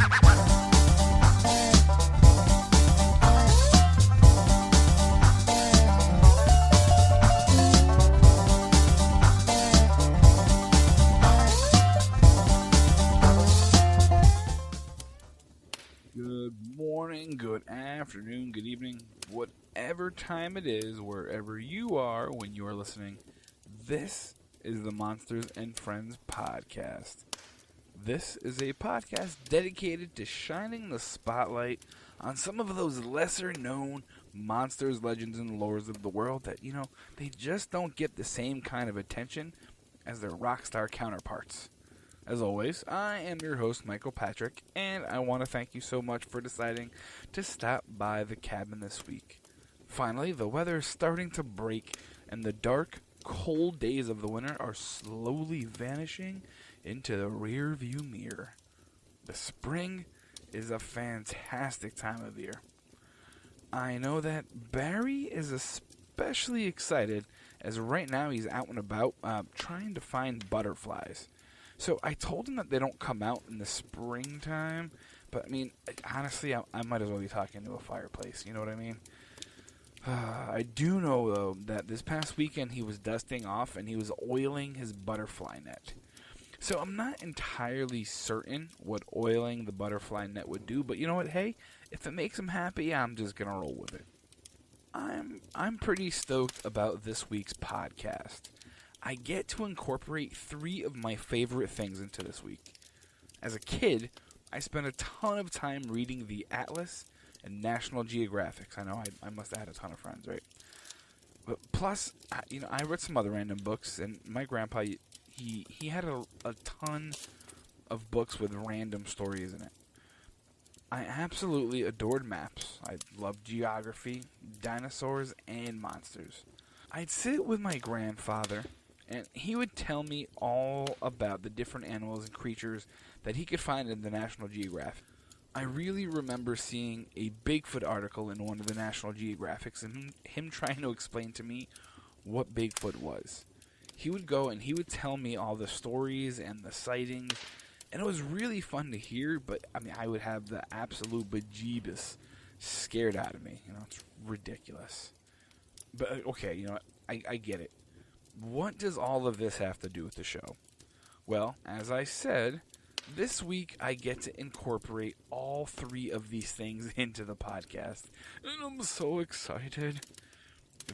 Good morning, good afternoon, good evening, whatever time it is, wherever you are when you are listening. This is the Monsters and Friends podcast. This is a podcast dedicated to shining the spotlight on some of those lesser known monsters, legends, and lores of the world that, they just don't get the same kind of attention as their rock star counterparts. As always, I am your host, Michael Patrick, and I want to thank you so much for deciding to stop by the cabin this week. Finally, the weather is starting to break, and the dark, cold days of the winter are slowly vanishing into the rear-view mirror. The spring is a fantastic time of year. I know that Barry is especially excited, as right now he's out and about trying to find butterflies. So I told him that they don't come out in the springtime, but honestly, I might as well be talking to a fireplace, you know what I mean? I do know, though, that this past weekend he was dusting off and he was oiling his butterfly net. So I'm not entirely certain what oiling the butterfly net would do, but you know what, hey, if it makes him happy, I'm just going to roll with it. I'm pretty stoked about this week's podcast. I get to incorporate 3 of my favorite things into this week. As a kid, I spent a ton of time reading the Atlas and National Geographics. I know I must have had a ton of friends, right? But plus, I read some other random books, and my grandpa, he had a ton of books with random stories in it. I absolutely adored maps. I loved geography, dinosaurs, and monsters. I'd sit with my grandfather, and he would tell me all about the different animals and creatures that he could find in the National Geographic. I really remember seeing a Bigfoot article in one of the National Geographics and him trying to explain to me what Bigfoot was. He would go and he would tell me all the stories and the sightings, and it was really fun to hear, but I would have the absolute bejeebus scared out of me. It's ridiculous. But okay, I get it. What does all of this have to do with the show? Well, as I said, this week I get to incorporate all 3 of these things into the podcast, and I'm so excited.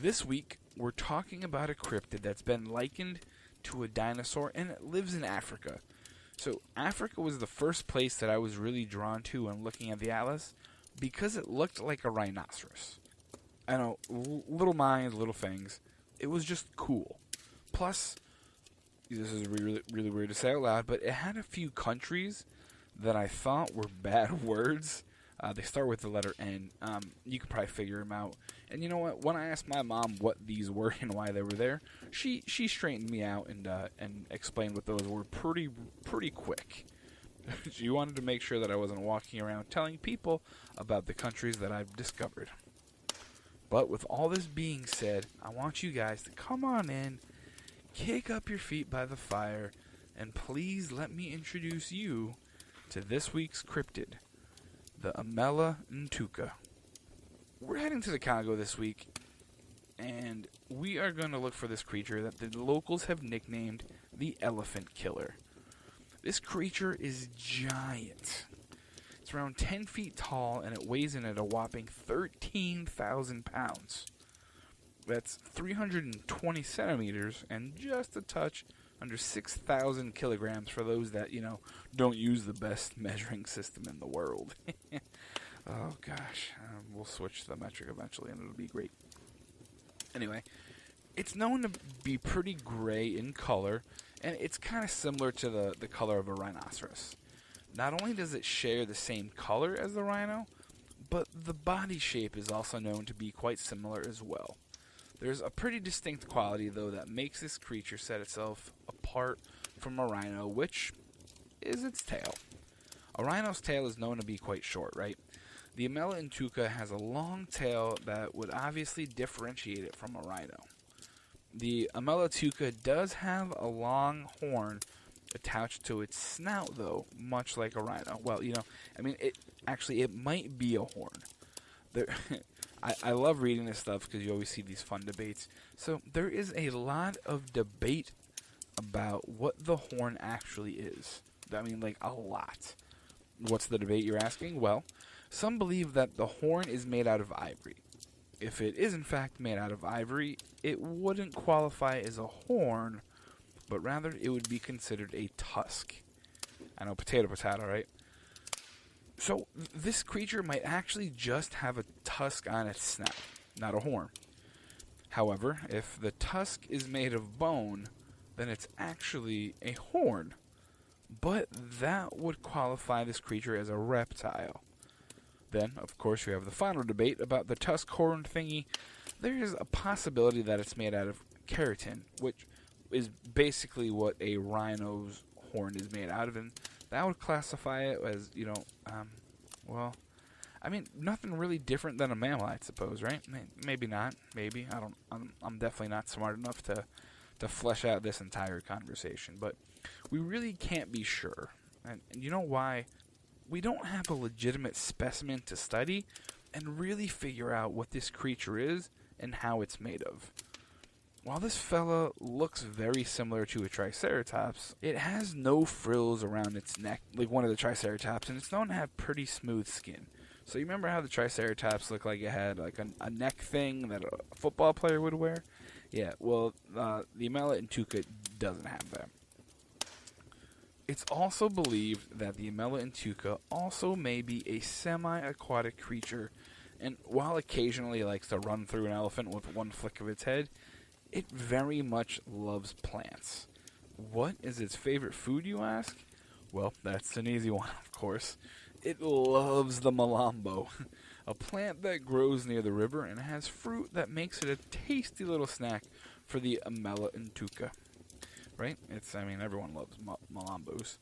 This week, we're talking about a cryptid that's been likened to a dinosaur, and it lives in Africa. So Africa was the first place that I was really drawn to when looking at the Atlas, because it looked like a rhinoceros. I know, little minds, little things. It was just cool. Plus, this is really, really weird to say out loud, but it had a few countries that I thought were bad words. They start with the letter N. You could probably figure them out. And you know what? When I asked my mom what these were and why they were there, she straightened me out and explained what those were pretty quick. She wanted to make sure that I wasn't walking around telling people about the countries that I've discovered. But with all this being said, I want you guys to come on in, kick up your feet by the fire, and please let me introduce you to this week's cryptid, the Emela Ntouka. We're heading to the Congo this week, and we are going to look for this creature that the locals have nicknamed the Elephant Killer. This creature is giant. It's around 10 feet tall, and it weighs in at a whopping 13,000 pounds. That's 320 centimeters and just a touch under 6,000 kilograms for those that, don't use the best measuring system in the world. Oh, gosh. We'll switch to the metric eventually, and it'll be great. Anyway, it's known to be pretty gray in color, and it's kind of similar to the color of a rhinoceros. Not only does it share the same color as the rhino, but the body shape is also known to be quite similar as well. There's a pretty distinct quality, though, that makes this creature set itself apart from a rhino, which is its tail. A rhino's tail is known to be quite short, right? The Emela Ntouka has a long tail that would obviously differentiate it from a rhino. The Emela Ntouka does have a long horn attached to its snout, though, much like a rhino. Well, it might be a horn. There, I love reading this stuff because you always see these fun debates. So there is a lot of debate about what the horn actually is. I mean, like, a lot. What's the debate, you're asking? Well, some believe that the horn is made out of ivory. If it is in fact made out of ivory, it wouldn't qualify as a horn, but rather it would be considered a tusk. I know, potato, right? So this creature might actually just have a tusk on its snout, not a horn. However, if the tusk is made of bone, then it's actually a horn. But that would qualify this creature as a reptile. Then, of course, you have the final debate about the tusk horn thingy. There is a possibility that it's made out of keratin, which is basically what a rhino's horn is made out of, and that would classify it as, nothing really different than a mammal, I suppose, right? Maybe not. Maybe. I'm definitely not smart enough to flesh out this entire conversation, but we really can't be sure. And you know why? We don't have a legitimate specimen to study and really figure out what this creature is and how it's made of. While this fella looks very similar to a triceratops, it has no frills around its neck like one of the triceratops, and it's known to have pretty smooth skin. So you remember how the triceratops looked like it had like a neck thing that a football player would wear? Yeah, well, the Emela Ntouka doesn't have that. It's also believed that the Emela Ntouka also may be a semi-aquatic creature, and while occasionally likes to run through an elephant with one flick of its head, it very much loves plants. What is its favorite food, you ask? Well, that's an easy one, of course. It loves the malombo, a plant that grows near the river and has fruit that makes it a tasty little snack for the Emela Ntouka. Right? Everyone loves malombos.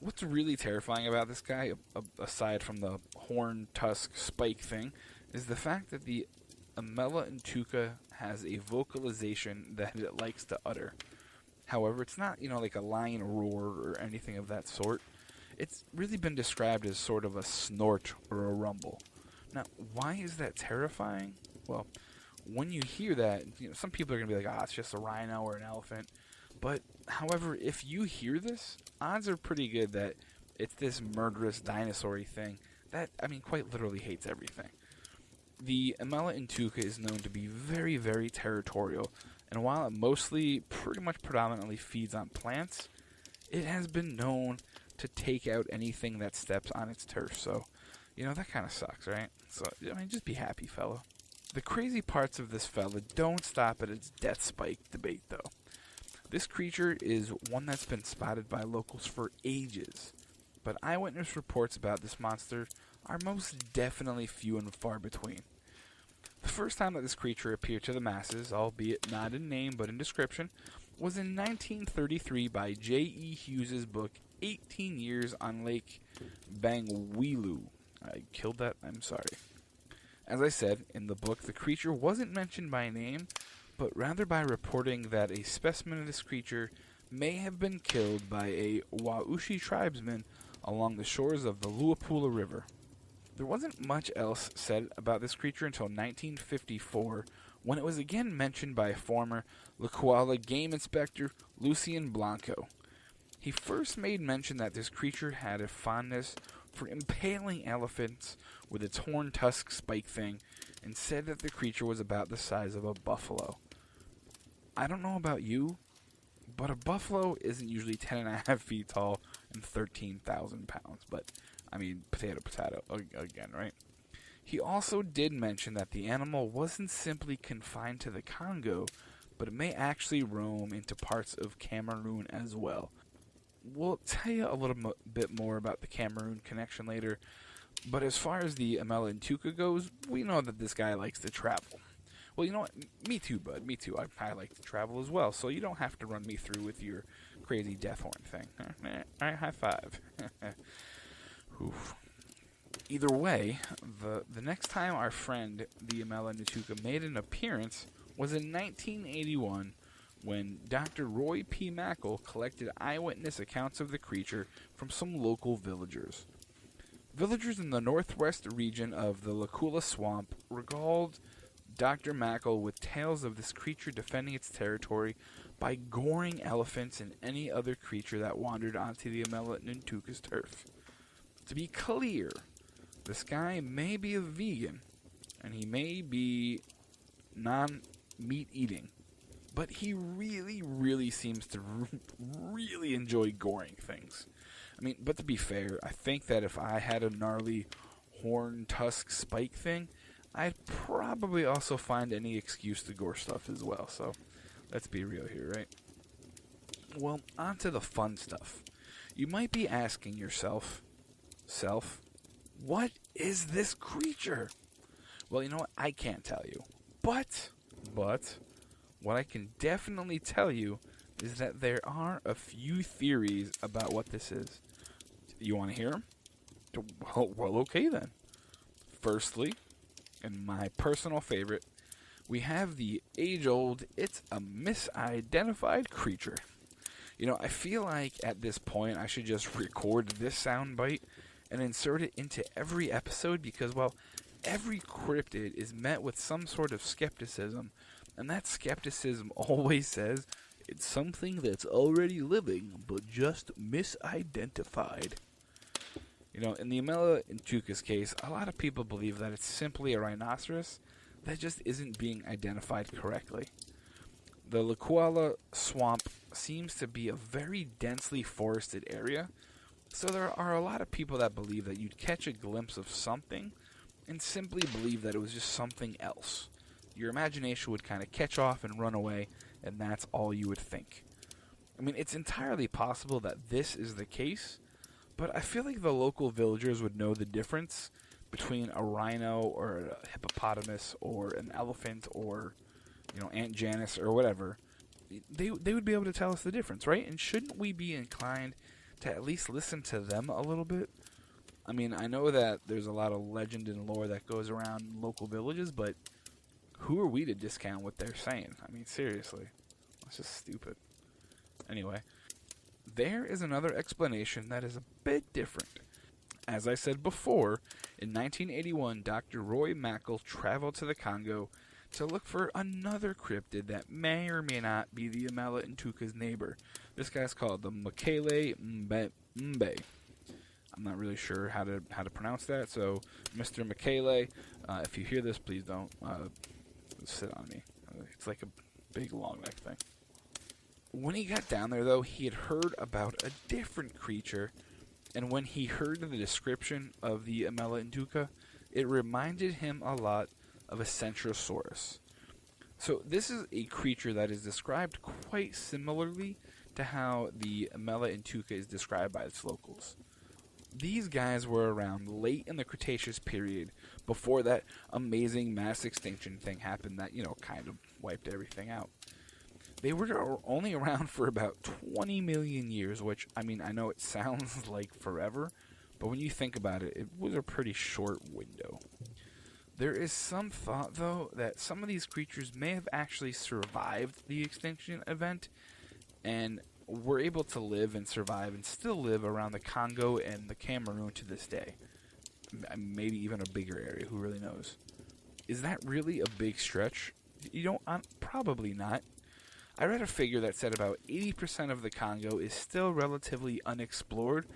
What's really terrifying about this guy, aside from the horn, tusk, spike thing, is the fact that the Emela Ntouka has a vocalization that it likes to utter. However, it's not, like a lion roar or anything of that sort. It's really been described as sort of a snort or a rumble. Now, why is that terrifying? Well, when you hear that, some people are going to be like, it's just a rhino or an elephant. But, however, if you hear this, odds are pretty good that it's this murderous dinosaur-y thing that, quite literally hates everything. The Emela Ntouka is known to be very, very territorial, and while it pretty much predominantly feeds on plants, it has been known to take out anything that steps on its turf, so, that kind of sucks, right? So, just be happy, fella. The crazy parts of this fella don't stop at its death spike debate, though. This creature is one that's been spotted by locals for ages, but eyewitness reports about this monster are most definitely few and far between. The first time that this creature appeared to the masses, albeit not in name but in description, was in 1933 by J.E. Hughes' book 18 Years on Lake Bangweulu. I killed that? I'm sorry. As I said, in the book, the creature wasn't mentioned by name, but rather by reporting that a specimen of this creature may have been killed by a Waushi tribesman along the shores of the Luapula River. There wasn't much else said about this creature until 1954, when it was again mentioned by former La Koala game inspector Lucien Blanco. He first made mention that this creature had a fondness for impaling elephants with its horn tusk spike thing, and said that the creature was about the size of a buffalo. I don't know about you, but a buffalo isn't usually 10.5 feet tall and 13,000 pounds. But, potato, again, right? He also did mention that the animal wasn't simply confined to the Congo, but it may actually roam into parts of Cameroon as well. We'll tell you a little bit more about the Cameroon connection later, but as far as the Emela Ntouka goes, we know that this guy likes to travel. Well, you know what? Me too, bud. Me too. I like to travel as well, so you don't have to run me through with your crazy death horn thing. All right, high five. Oof. Either way, the next time our friend, the Emela Ntouka, made an appearance was in 1981 when Dr. Roy P. Mackle collected eyewitness accounts of the creature from some local villagers. Villagers in the northwest region of the Lacula Swamp regaled Dr. Mackle with tales of this creature defending its territory by goring elephants and any other creature that wandered onto the Emela Ntouka's turf. To be clear, this guy may be a vegan, and he may be non-meat eating, but he really seems to really enjoy goring things. I mean, but to be fair, I think that if I had a gnarly horn tusk spike thing, I'd probably also find any excuse to gore stuff as well, so let's be real here, right? Well, on to the fun stuff. You might be asking yourself, what is this creature? Well, you know what? I can't tell you. But, what I can definitely tell you is that there are a few theories about what this is. You want to hear them? Well, okay then. Firstly, and my personal favorite, we have the age-old, it's a misidentified creature. You know, I feel like at this point I should just record this soundbite and insert it into every episode because, well, every cryptid is met with some sort of skepticism, and that skepticism always says it's something that's already living but just misidentified. You know, in the Emela Ntouka's case, a lot of people believe that it's simply a rhinoceros that just isn't being identified correctly. The Lacula Swamp seems to be a very densely forested area, so there are a lot of people that believe that you'd catch a glimpse of something and simply believe that it was just something else. Your imagination would kind of catch off and run away, and that's all you would think. I mean, it's entirely possible that this is the case, but I feel like the local villagers would know the difference between a rhino or a hippopotamus or an elephant or, you know, Aunt Janice or whatever. They would be able to tell us the difference, right? And shouldn't we be inclined to at least listen to them a little bit? I mean, I know that there's a lot of legend and lore that goes around local villages, but who are we to discount what they're saying? I mean, seriously. That's just stupid. Anyway, there is another explanation that is a bit different. As I said before, in 1981, Dr. Roy Mackle traveled to the Congo to look for another cryptid that may or may not be the Emela Ntouka's neighbor. This guy's called the Mekele Mbe. I'm not really sure how to pronounce that, so Mr. Mekele, if you hear this, please don't sit on me. It's like a big long neck thing. When he got down there, though, he had heard about a different creature, and when he heard the description of the Emela Ntouka, it reminded him a lot of a Centrosaurus. So this is a creature that is described quite similarly to how the Emela Ntouka is described by its locals. These guys were around late in the Cretaceous period, before that amazing mass extinction thing happened that, you know, kind of wiped everything out. They were only around for about 20 million years, which, I mean, I know it sounds like forever, but when you think about it, it was a pretty short window. There is some thought, though, that some of these creatures may have actually survived the extinction event and were able to live and survive and still live around the Congo and the Cameroon to this day. Maybe even a bigger area, who really knows? Is that really a big stretch? You know, probably not. I read a figure that said about 80% of the Congo is still relatively unexplored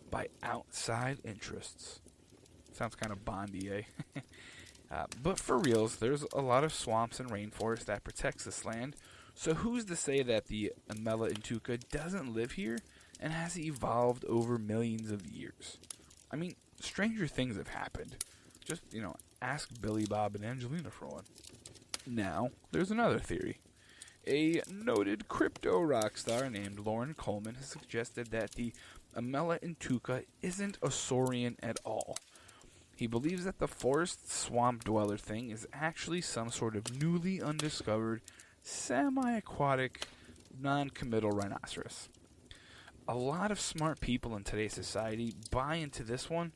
by outside interests. Sounds kind of Bondy, eh? But for reals, there's a lot of swamps and rainforest that protects this land, so who's to say that the Emela Ntouka doesn't live here and has evolved over millions of years? I mean, stranger things have happened. Just, you know, ask Billy Bob and Angelina for one. Now, there's another theory. A noted crypto rock star named Lauren Coleman has suggested that the Emela Ntouka isn't a saurian at all. He believes that the forest swamp dweller thing is actually some sort of newly undiscovered, semi-aquatic, non-committal rhinoceros. A lot of smart people in today's society buy into this one